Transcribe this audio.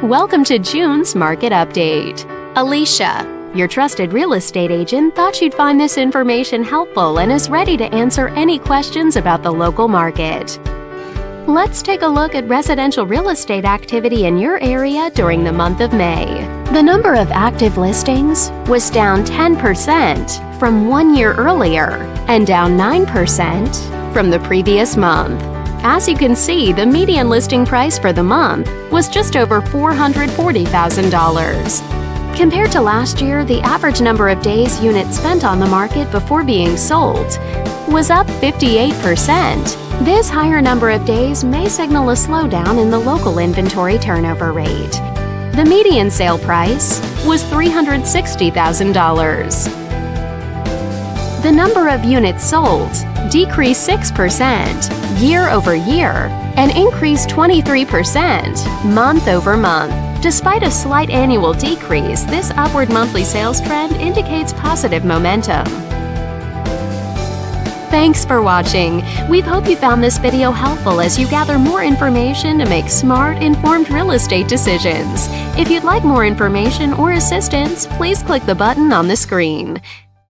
Welcome to June's Market Update. Alicia, your trusted real estate agent, thought you'd find this information helpful and is ready to answer any questions about the local market. Let's take a look at residential real estate activity in your area during the month of May. The number of active listings was down 10% from 1 year earlier and down 9% from the previous month. As you can see, the median listing price for the month was just over $440,000. Compared to last year, the average number of days units spent on the market before being sold was up 58%. This higher number of days may signal a slowdown in the local inventory turnover rate. The median sale price was $360,000. The number of units sold decreased 6% year over year and increased 23% month over month. Despite a slight annual decrease, this upward monthly sales trend indicates positive momentum. Thanks for watching. We hope you found this video helpful as you gather more information to make smart, informed real estate decisions. If you'd like more information or assistance, please click the button on the screen.